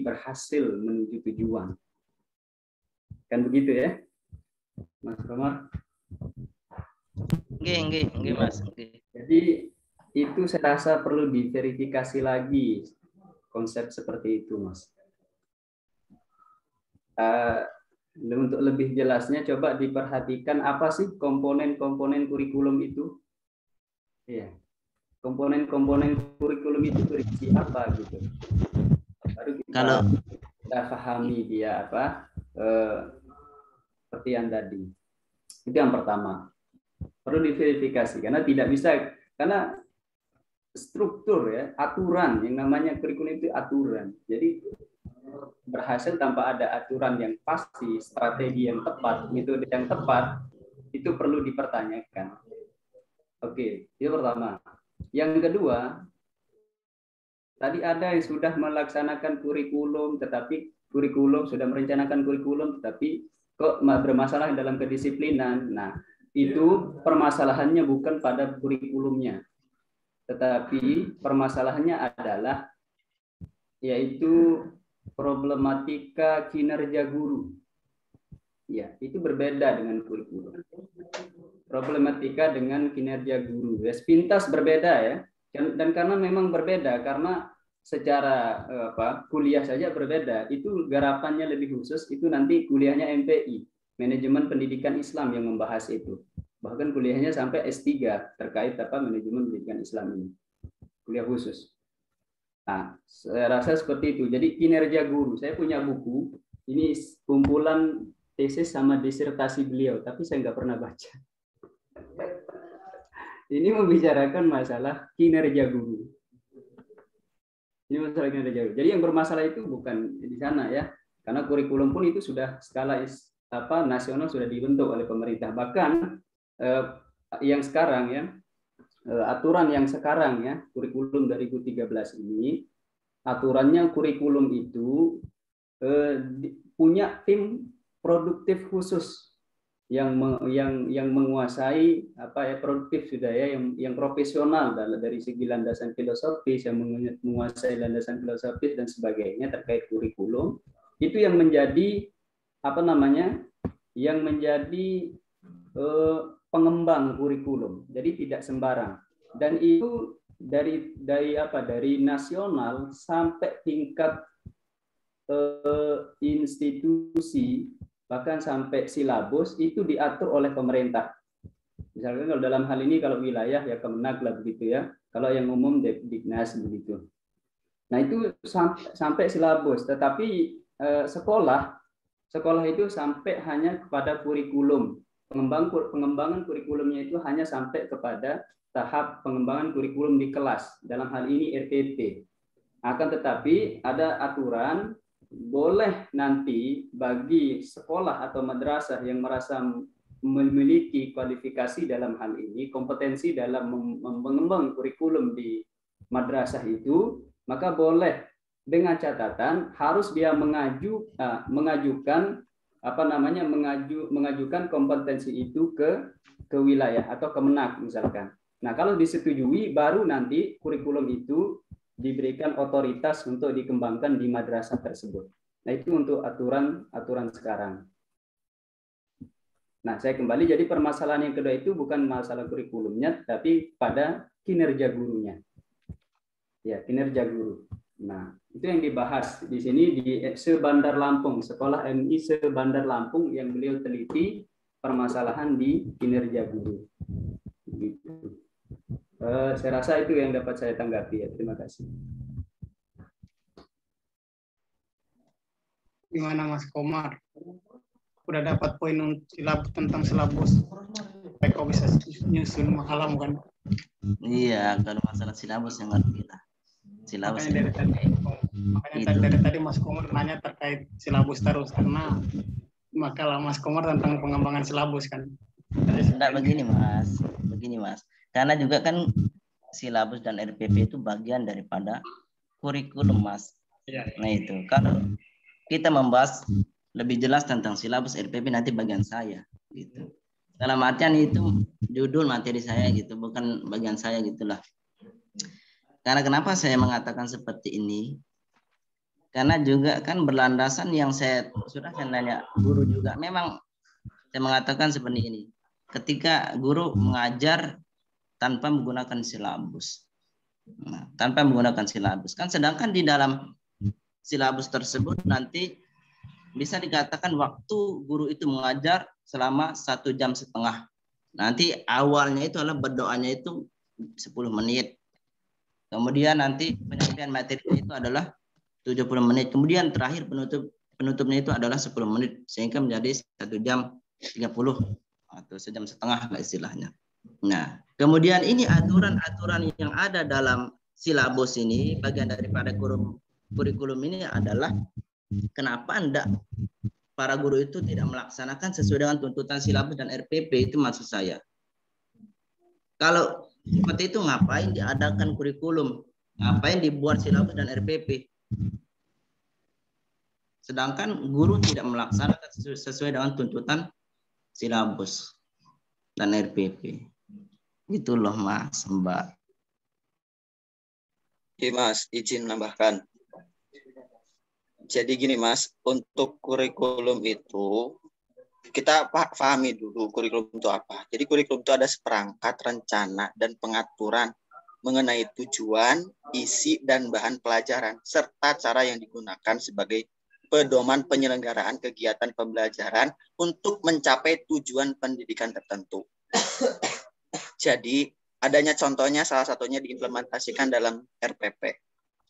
berhasil menuju tujuan. Kan begitu ya, Mas Komar? Enggak, Mas. Jadi itu saya rasa perlu diverifikasi lagi konsep seperti itu, Mas. Untuk lebih jelasnya coba diperhatikan apa sih komponen-komponen kurikulum itu. Iya. Komponen-komponen kurikulum itu berisi apa gitu. Baru kita pahami dia apa seperti yang tadi. Itu yang pertama. Perlu diverifikasi karena tidak bisa, karena struktur ya, aturan yang namanya kurikulum itu aturan. Jadi berhasil tanpa ada aturan yang pasti, strategi yang tepat, metode yang tepat, itu perlu dipertanyakan. Oke, itu pertama. Yang kedua, tadi ada yang sudah melaksanakan kurikulum, tetapi kurikulum sudah merencanakan kurikulum, tetapi kok bermasalah dalam kedisiplinan. Nah, itu permasalahannya bukan pada kurikulumnya, tetapi permasalahannya adalah yaitu problematika kinerja guru. Ya, itu berbeda dengan kurikulum. Problematika dengan kinerja guru. Ya, sepintas berbeda ya. Dan karena memang berbeda, karena secara kuliah saja berbeda. Itu garapannya lebih khusus, itu nanti kuliahnya MPI, Manajemen Pendidikan Islam yang membahas itu. Bahkan kuliahnya sampai S3 terkait manajemen pendidikan Islam ini. Kuliah khusus. Nah, saya rasa seperti itu. Jadi kinerja guru, saya punya buku, ini kumpulan tesis sama disertasi beliau, tapi saya nggak pernah baca. Ini membicarakan masalah kinerja guru. Ini masalah kinerja guru. Jadi yang bermasalah itu bukan di sana ya, karena kurikulum pun itu sudah skala nasional sudah dibentuk oleh pemerintah. Bahkan yang sekarang ya, aturan yang sekarang ya, kurikulum 2013 ini, aturannya kurikulum itu punya tim produktif khusus yang menguasai produktif sudah ya, yang profesional dari segi landasan filosofis, yang menguasai landasan filosofis dan sebagainya terkait kurikulum, itu yang menjadi yang menjadi pengembang kurikulum. Jadi tidak sembarang. Dan itu dari nasional sampai tingkat institusi, bahkan sampai silabus itu diatur oleh pemerintah. Misalkan kalau dalam hal ini kalau wilayah ya Kemenak lah begitu ya. Kalau yang umum Diknas begitu. Nah itu sampai silabus. Tetapi sekolah itu sampai hanya kepada kurikulum. Pengembangan kurikulumnya itu hanya sampai kepada tahap pengembangan kurikulum di kelas. Dalam hal ini RPP. Akan tetapi ada aturan boleh nanti bagi sekolah atau madrasah yang merasa memiliki kualifikasi dalam hal ini, kompetensi dalam mengembang kurikulum di madrasah itu, maka boleh dengan catatan harus dia mengajukan kompetensi itu ke wilayah atau Kemenak misalkan. Nah, kalau disetujui baru nanti kurikulum itu diberikan otoritas untuk dikembangkan di madrasah tersebut. Nah, itu untuk aturan sekarang. Nah, saya kembali, jadi permasalahan yang kedua itu bukan masalah kurikulumnya, tapi pada kinerja gurunya. Ya, kinerja guru. Nah, itu yang dibahas di sini di Se-Bandar Lampung, Sekolah MI Se-Bandar Lampung yang beliau teliti permasalahan di kinerja guru. Gitu. Saya rasa itu yang dapat saya tanggapi ya. Terima kasih. Gimana Mas Komar? Udah dapat poin tentang silabus? Baik, kok bisa nyusun makalah kan? Iya, kalau masalah silabus yang ngerti lah. Silabus makanya dari tadi Mas Komar nanya terkait silabus terus, karena makalah Mas Komar tentang pengembangan silabus kan. Enggak, begini Mas. Karena juga kan silabus dan RPP itu bagian daripada kurikulum Mas. Ya. Nah itu, kalau kita membahas lebih jelas tentang silabus RPP nanti bagian saya gitu. Dalam artian itu judul materi saya gitu, bukan bagian saya gitulah. Karena kenapa saya mengatakan seperti ini? Karena juga kan berlandasan yang saya nanya guru juga. Memang saya mengatakan seperti ini. Ketika guru mengajar tanpa menggunakan silabus. Nah, tanpa menggunakan silabus. Kan sedangkan di dalam silabus tersebut nanti bisa dikatakan waktu guru itu mengajar selama 1,5 jam. Nanti awalnya itu adalah berdoanya itu 10 menit. Kemudian nanti penyampaian materinya itu adalah 70 menit. Kemudian terakhir penutupnya itu adalah 10 menit. Sehingga menjadi 1,30 jam atau 1,5 jam lah istilahnya. Nah, kemudian ini aturan-aturan yang ada dalam silabus ini, bagian daripada kurikulum ini adalah kenapa para guru itu tidak melaksanakan sesuai dengan tuntutan silabus dan RPP, itu maksud saya. Kalau seperti itu ngapain diadakan kurikulum? Ngapain dibuat silabus dan RPP? Sedangkan guru tidak melaksanakan sesuai dengan tuntutan silabus dan RPP. Itu loh Mas, Mbak. Oke Mas, izin menambahkan. Jadi gini Mas, untuk kurikulum itu kita pahami dulu kurikulum itu apa. Jadi kurikulum itu ada seperangkat rencana dan pengaturan mengenai tujuan, isi, dan bahan pelajaran, serta cara yang digunakan sebagai pedoman penyelenggaraan kegiatan pembelajaran untuk mencapai tujuan pendidikan tertentu. Jadi, adanya contohnya salah satunya diimplementasikan dalam RPP.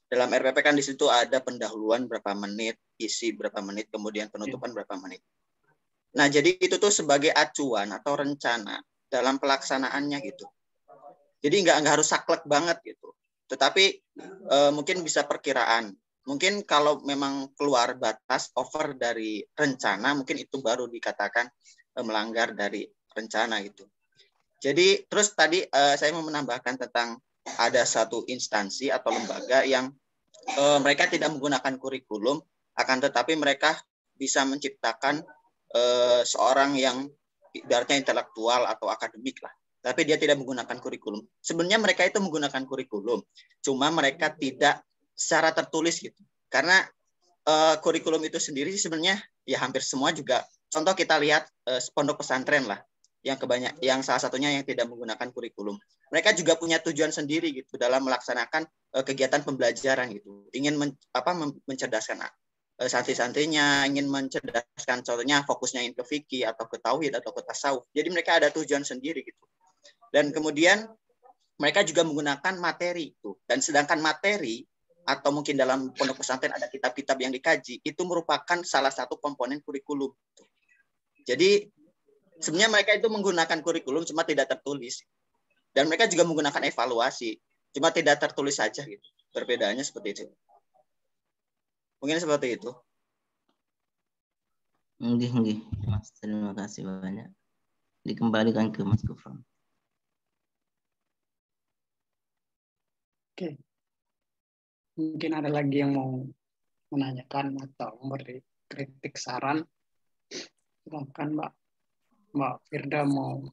Dalam RPP kan di situ ada pendahuluan berapa menit, isi berapa menit, kemudian penutupan berapa menit. Nah, jadi itu tuh sebagai acuan atau rencana dalam pelaksanaannya gitu. Jadi nggak harus saklek banget gitu. Tetapi mungkin bisa perkiraan. Mungkin kalau memang keluar batas over dari rencana, mungkin itu baru dikatakan melanggar dari rencana gitu. Jadi terus tadi saya mau menambahkan tentang ada satu instansi atau lembaga yang mereka tidak menggunakan kurikulum, akan tetapi mereka bisa menciptakan seorang yang ibaratnya intelektual atau akademik lah, tapi dia tidak menggunakan kurikulum. Sebenarnya mereka itu menggunakan kurikulum, cuma mereka tidak secara tertulis gitu. Karena kurikulum itu sendiri sebenarnya ya hampir semua juga. Contoh kita lihat pondok pesantren lah, yang salah satunya yang tidak menggunakan kurikulum. Mereka juga punya tujuan sendiri gitu dalam melaksanakan kegiatan pembelajaran gitu. Ingin mencerdaskan santri-santrinya, ingin mencerdaskan, contohnya fokusnya ingin ke fikih atau ke tauhid atau ke tasawuf. Jadi mereka ada tujuan sendiri gitu. Dan kemudian mereka juga menggunakan materi itu. Dan sedangkan materi atau mungkin dalam pondok pesantren ada kitab-kitab yang dikaji, itu merupakan salah satu komponen kurikulum. Jadi sebenarnya mereka itu menggunakan kurikulum cuma tidak tertulis. Dan mereka juga menggunakan evaluasi, cuma tidak tertulis saja gitu. Perbedaannya seperti itu. Mungkin seperti itu. Nggih, Mas. Terima kasih banyak. Dikembalikan ke Mas Gufron. Oke. Mungkin ada lagi yang mau menanyakan atau memberi kritik saran. Silakan Mbak Firda mau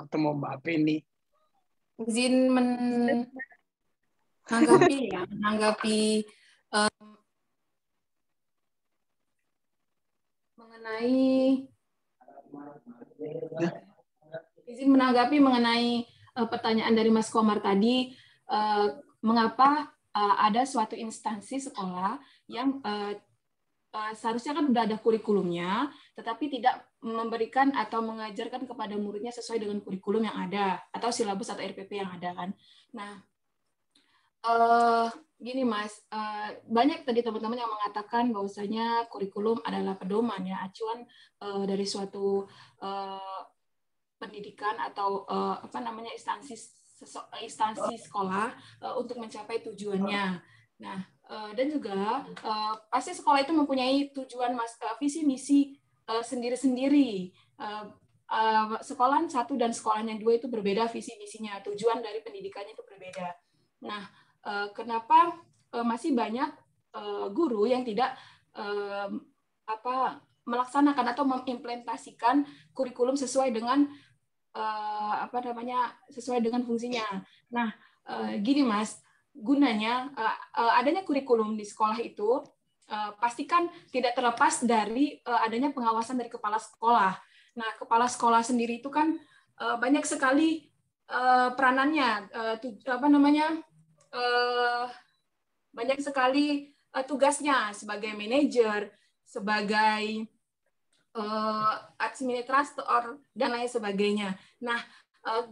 Mbak Penny. Izin menanggapi mengenai pertanyaan dari Mas Komar tadi, mengapa ada suatu instansi sekolah yang seharusnya kan sudah ada kurikulumnya, tetapi tidak memberikan atau mengajarkan kepada muridnya sesuai dengan kurikulum yang ada atau silabus atau RPP yang ada kan. Nah, gini Mas, banyak tadi teman-teman yang mengatakan bahwasanya kurikulum adalah pedoman ya, acuan dari suatu pendidikan atau instansi sekolah untuk mencapai tujuannya. Nah, dan juga pasti sekolah itu mempunyai tujuan visi misi sendiri-sendiri. Sekolah 1 dan sekolah yang 2 itu berbeda visi misinya, tujuan dari pendidikannya itu berbeda. Nah, kenapa masih banyak guru yang tidak melaksanakan atau mengimplementasikan kurikulum sesuai dengan sesuai dengan fungsinya. Nah, gini Mas, gunanya adanya kurikulum di sekolah itu pastikan tidak terlepas dari adanya pengawasan dari kepala sekolah. Nah, kepala sekolah sendiri itu kan banyak sekali peranannya, banyak sekali tugasnya sebagai manajer, sebagai administrator, dan lain sebagainya. Nah,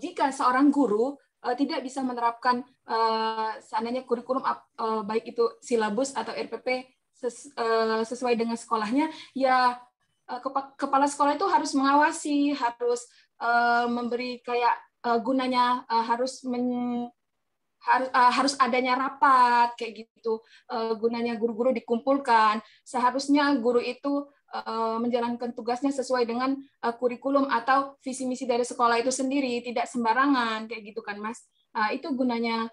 jika seorang guru tidak bisa menerapkan seandainya kurikulum baik itu silabus atau RPP sesuai dengan sekolahnya, ya kepala sekolah itu harus mengawasi, harus memberi kayak gunanya, harus adanya rapat kayak gitu, gunanya guru-guru dikumpulkan. Seharusnya guru itu menjalankan tugasnya sesuai dengan kurikulum atau visi misi dari sekolah itu sendiri, tidak sembarangan kayak gitu kan, Mas. Itu gunanya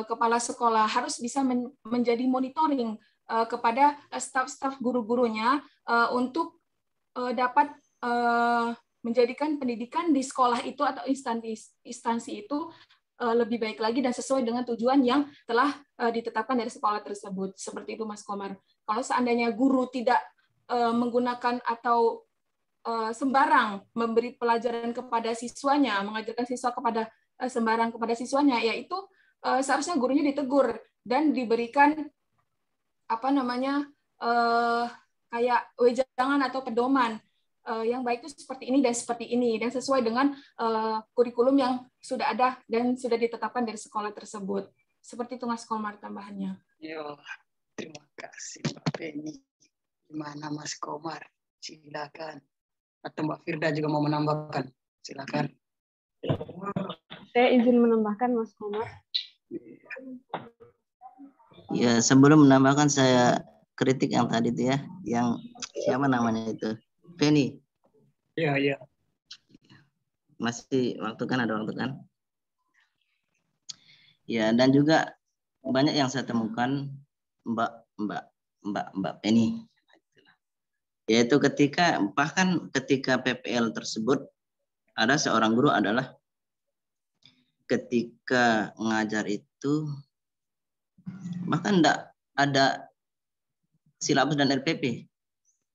kepala sekolah, harus bisa menjadi monitoring kepada staf-staf guru-gurunya untuk dapat menjadikan pendidikan di sekolah itu atau instansi itu lebih baik lagi dan sesuai dengan tujuan yang telah ditetapkan dari sekolah tersebut. Seperti itu, Mas Komar. Kalau seandainya guru tidak menggunakan atau sembarang memberi pelajaran kepada siswanya, mengajarkan siswa kepada sembarang kepada siswanya, yaitu seharusnya gurunya ditegur dan diberikan kayak wejangan atau pedoman yang baik itu seperti ini dan sesuai dengan kurikulum yang sudah ada dan sudah ditetapkan dari sekolah tersebut. Seperti itu, Mas Komar, tambahannya. Yo, terima kasih Mbak Penny. Gimana Mas Komar? Silakan. Atau Mbak Firda juga mau menambahkan? Silakan. Saya izin menambahkan, Mas Komar. Ya, sebelum menambahkan saya kritik yang tadi itu ya, yang siapa namanya itu? Penny. Iya. Masih waktu kan, ada waktu kan? Ya, dan juga banyak yang saya temukan Mbak Penny. Yaitu bahkan ketika PPL tersebut ada seorang guru adalah ketika mengajar itu bahkan tidak ada silabus dan RPP.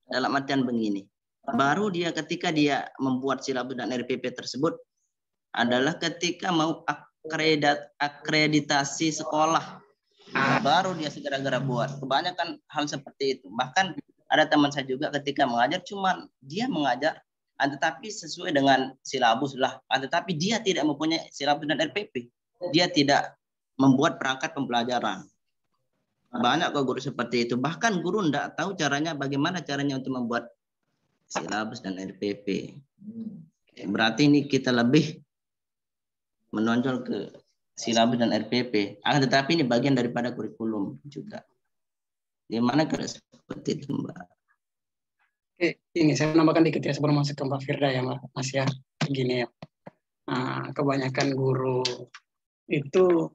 Dalam artian begini, baru ketika dia membuat silabus dan RPP tersebut adalah ketika mau akreditasi sekolah, baru dia segera-gera buat. Kebanyakan hal seperti itu. Bahkan ada teman saya juga ketika mengajar, cuma dia mengajar, tetapi sesuai dengan silabus lah, tetapi dia tidak mempunyai silabus dan RPP. Dia tidak membuat perangkat pembelajaran. Banyak kok guru seperti itu. Bahkan guru tidak tahu bagaimana caranya untuk membuat silabus dan RPP. Berarti ini kita lebih menonjol ke silabus dan RPP. Tetapi ini bagian daripada kurikulum juga. Gimana kalau seperti itu, Mbak? Oke, ini saya menambahkan dikit ya sebelum masuk ke Mbak Firda ya, Mas ya. Begini ya. Kebanyakan guru itu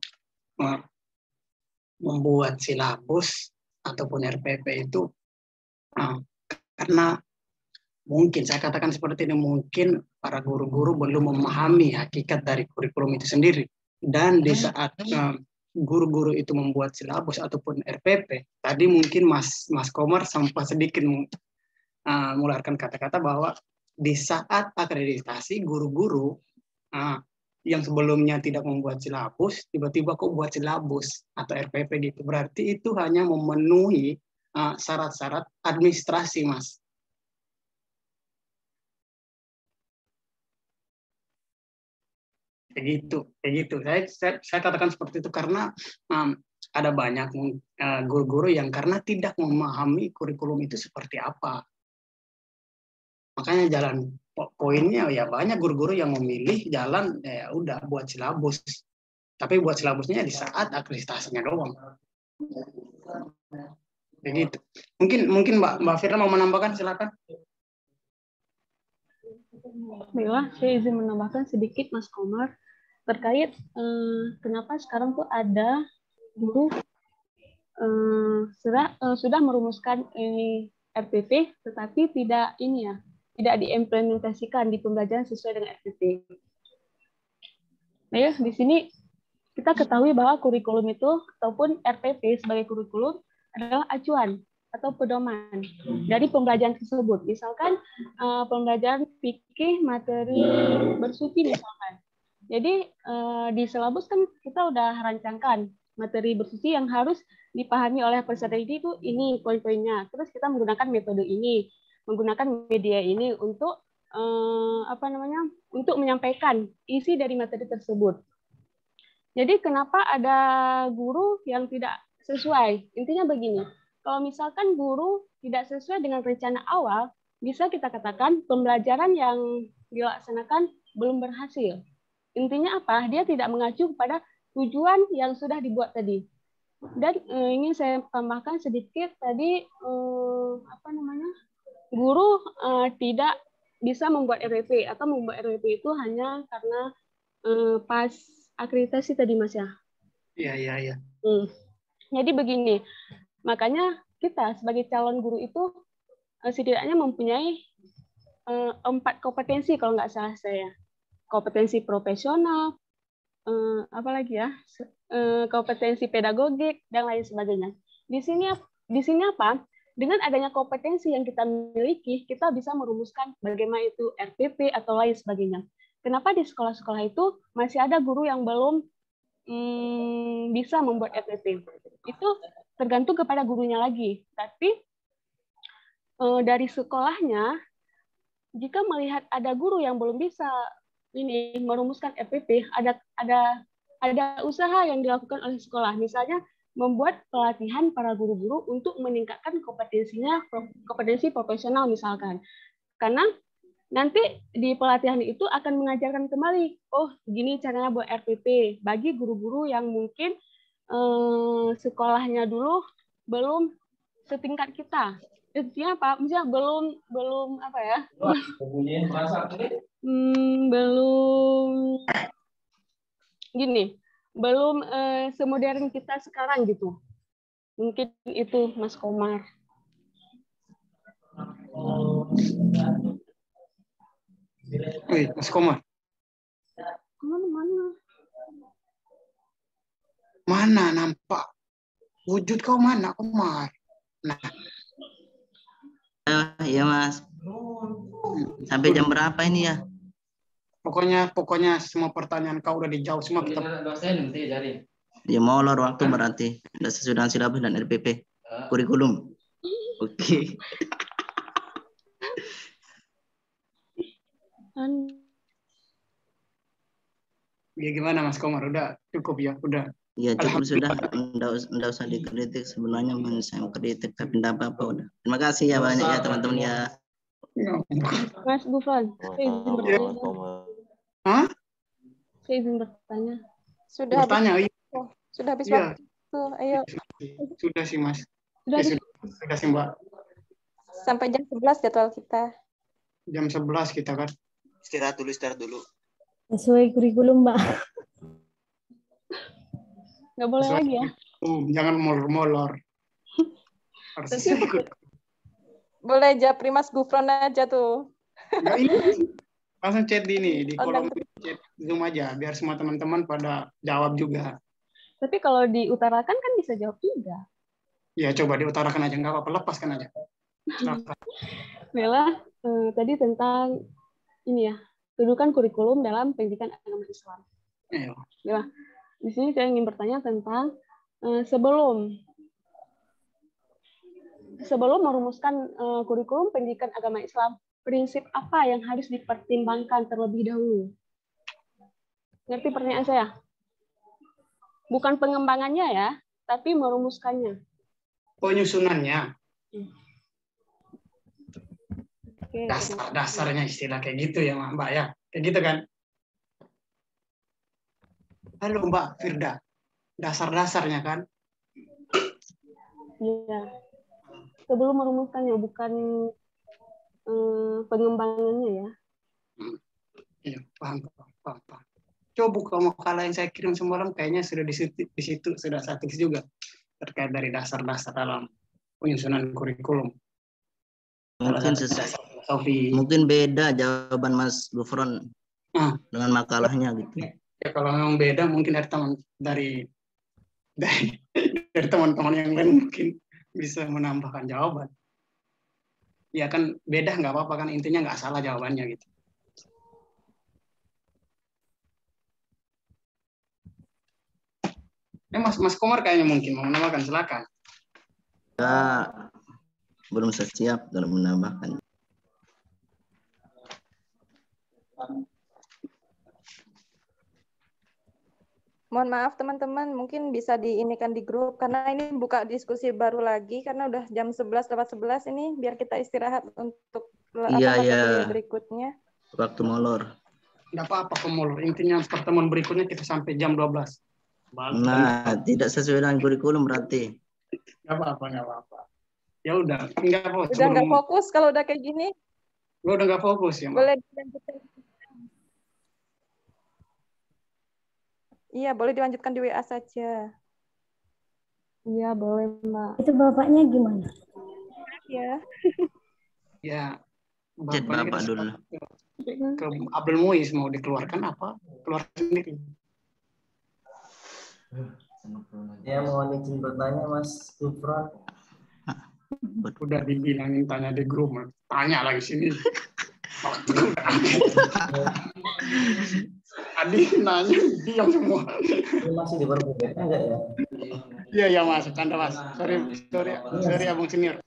membuat silabus ataupun RPP itu karena mungkin saya katakan seperti ini, mungkin para guru-guru belum memahami hakikat dari kurikulum itu sendiri. Dan di saat guru-guru itu membuat silabus ataupun RPP, tadi mungkin Mas Komar sempat sedikit mengeluarkan kata-kata bahwa di saat akreditasi guru-guru yang sebelumnya tidak membuat silabus, tiba-tiba kok buat silabus atau RPP gitu. Berarti itu hanya memenuhi syarat-syarat administrasi, Mas. Kayak gitu. Saya katakan seperti itu karena ada banyak guru-guru yang karena tidak memahami kurikulum itu seperti apa. Makanya jalan poinnya ya banyak guru-guru yang memilih jalan udah buat silabus. Tapi buat silabusnya di saat akreditasinya doang. Begitu. Mungkin Mbak Firda mau menambahkan, silakan. Baiklah, saya izin menambahkan sedikit, Mas Komar, terkait kenapa sekarang tuh ada guru sudah merumuskan ini RPP, tetapi tidak diimplementasikan di pembelajaran sesuai dengan RPP. Nah ya, di sini kita ketahui bahwa kurikulum itu ataupun RPP sebagai kurikulum adalah acuan. atau pedoman dari pembelajaran tersebut. Misalkan pembelajaran fikih materi bersuci misalkan. Jadi di silabus kan kita udah rancangkan materi bersuci yang harus dipahami oleh peserta didik itu ini poin-poinnya. Terus kita menggunakan metode ini, menggunakan media ini untuk untuk menyampaikan isi dari materi tersebut. Jadi kenapa ada guru yang tidak sesuai? Intinya begini, kalau misalkan guru tidak sesuai dengan rencana awal, bisa kita katakan pembelajaran yang dilaksanakan belum berhasil. Intinya apa? Dia tidak mengacu pada tujuan yang sudah dibuat tadi. Dan ingin saya tambahkan sedikit tadi, guru tidak bisa membuat RWP atau membuat RWP itu hanya karena pas akreditasi tadi Mas ya. Iya. Jadi begini, makanya kita sebagai calon guru itu setidaknya mempunyai 4 kompetensi kalau nggak salah saya. Kompetensi profesional, apalagi ya, kompetensi pedagogik dan lain sebagainya. Di sini apa? Dengan adanya kompetensi yang kita miliki, kita bisa merumuskan bagaimana itu RPP atau lain sebagainya. Kenapa di sekolah-sekolah itu masih ada guru yang belum bisa membuat RPP? Itu tergantung kepada gurunya lagi. Tapi dari sekolahnya, jika melihat ada guru yang belum bisa merumuskan RPP, ada usaha yang dilakukan oleh sekolah. Misalnya membuat pelatihan para guru-guru untuk meningkatkan kompetensi profesional misalkan. Karena nanti di pelatihan itu akan mengajarkan kembali, oh gini caranya buat RPP bagi guru-guru yang mungkin sekolahnya dulu belum setingkat kita. Intinya apa? Misalnya belum apa ya? Belum semodern kita sekarang gitu. Mungkin itu Mas Komar. Wih, Mas Komar. Mana nampak? Wujud kau mana, Komar? Nah. Iya Mas. Sampai jam berapa ini ya? Pokoknya semua pertanyaan kau udah dijawab semua kita. Ya mau lor waktu berarti. Udah sesuai dengan silabus dan RPP. Kurikulum. Oke. Ya gimana Mas Komar? Udah cukup ya? Udah. Ya cukup sudah. Nggak usah dikritik sebenarnya. Saya kritik tapi tidak apa-apa udah. Terima kasih ya banyak ya teman-teman ya. Mas Gufron, saya izin bertanya. Hah? Saya izin bertanya. Sudah bertanya, habis. Iya. Sudah habis Iya. waktu. Ayo. Sudah sih Mas. Sudah sih Mbak. Sampai jam 11 jadwal kita. Jam 11 kita kan. Istirahat dulu. Sesuai kurikulum, Mbak. Nggak boleh lagi ya? Jangan molor-molor. Harus ikut. Boleh japri Mas Gufron aja tuh. Nggak, ini langsung chat di kolom chat Zoom aja, biar semua teman-teman pada jawab juga. Tapi kalau diutarakan kan bisa jawab juga. Ya coba diutarakan aja, nggak apa-apa, lepaskan aja. Bella, tadi tentang ini ya, kedudukan kurikulum dalam pendidikan agama Islam. Bella, di sini saya ingin bertanya tentang sebelum merumuskan kurikulum pendidikan agama Islam, prinsip apa yang harus dipertimbangkan terlebih dahulu? Ngerti pertanyaan saya? Bukan pengembangannya ya, tapi merumuskannya. Penyusunannya. Oke, Dasar-dasarnya istilah kayak gitu ya Mbak ya. Kayak gitu kan? Halo Mbak Firda. Dasar-dasarnya kan? Iya. Sebelum merumuskannya, bukan pengembangannya ya. Iya, paham. Coba buka makalah yang saya kirim semalam, kayaknya sudah di situ sudah statis juga terkait dari dasar-dasar dalam penyusunan kurikulum. Mungkin beda jawaban Mas Gufron dengan makalahnya gitu. Ya kalau memang beda, mungkin dari teman-teman yang lain mungkin bisa menambahkan jawaban. Ya kan beda nggak apa-apa kan, intinya nggak salah jawabannya gitu. Mas Komar kayaknya mungkin mau menambahkan, silakan. Ya, belum siap dalam menambahkan. Mohon maaf teman-teman, mungkin bisa diinikan di grup karena ini buka diskusi baru lagi karena udah jam 11 ini, biar kita istirahat untuk materi berikutnya. Waktu molor. Nggak apa-apa molor. Intinya pertemuan berikutnya kita sampai jam 12. Nah, tidak sesuai dengan kurikulum berarti. Nggak apa-apa. Ya udah, nggak apa-apa. Udah nggak fokus kalau udah kayak gini. Gue udah nggak fokus ya, Mbak. Boleh dilanjutkan. Iya, boleh dilanjutkan di WA saja. Iya, boleh, Mbak. Itu bapaknya gimana? Ya. Ya, Bapak dulu. Ke Abdul Muiz mau dikeluarkan apa? Keluar sendiri. Ya, mohon izin bertanya, Mas Gufron. Udah dibilangin tanya di grup, tanya lagi sini. Tadi nanya diam semua. Ini masih diperbolehkan enggak ya? Iya Mas, canda Mas. Sorry Abang Senior.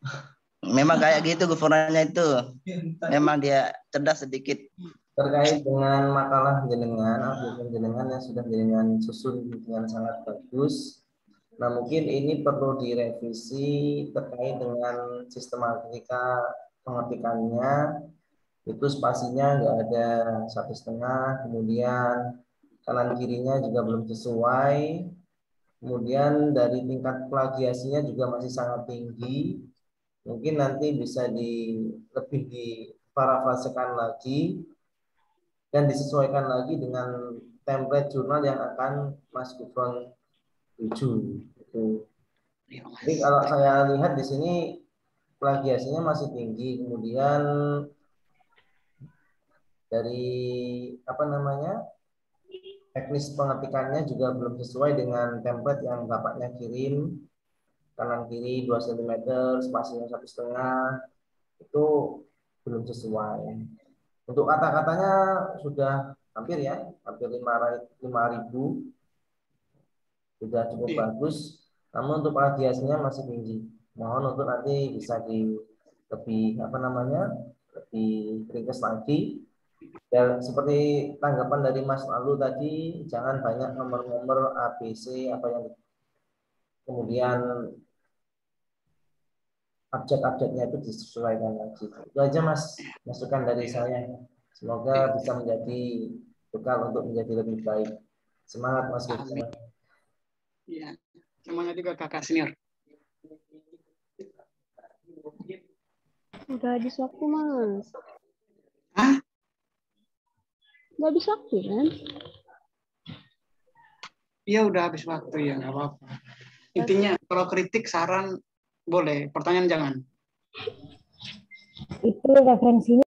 Memang kayak gitu gubernurnya itu. Memang dia cerdas sedikit. Terkait dengan makalah jenengan, artikel jenengan yang sudah jenengan susun dengan sangat bagus. Nah, mungkin ini perlu direvisi terkait dengan sistematika pengetikannya. Itu spasinya nggak ada 1,5, kemudian kanan kirinya juga belum sesuai, kemudian dari tingkat plagiasinya juga masih sangat tinggi. Mungkin nanti bisa lebih diparafrasekan lagi dan disesuaikan lagi dengan template jurnal yang akan Mas Gufron tuju. Jadi kalau saya lihat di sini plagiasinya masih tinggi, kemudian dari teknis pengetikannya juga belum sesuai dengan template yang bapaknya kirim, kanan kiri 2 cm, spasinya 1,5, itu belum sesuai. Untuk kata-katanya sudah hampir 5.000, sudah cukup bagus, namun untuk plagiasinya masih tinggi. Mohon untuk nanti bisa lebih ringkas lagi. Dan seperti tanggapan dari Mas Lalu tadi, jangan banyak nomor-nomor ABC kemudian abjad-abjadnya itu disesuaikan lagi. Itu aja Mas, masukan dari saya. Semoga bisa menjadi bekal untuk menjadi lebih baik. Semangat Mas Gufron. Iya, semangat juga Kakak Senior. Udah habis waktu, Mas. Hah? Udah habis waktu, kan? Iya, udah habis waktu ya, nggak apa-apa. Intinya kalau kritik, saran boleh, pertanyaan jangan. Itu referensinya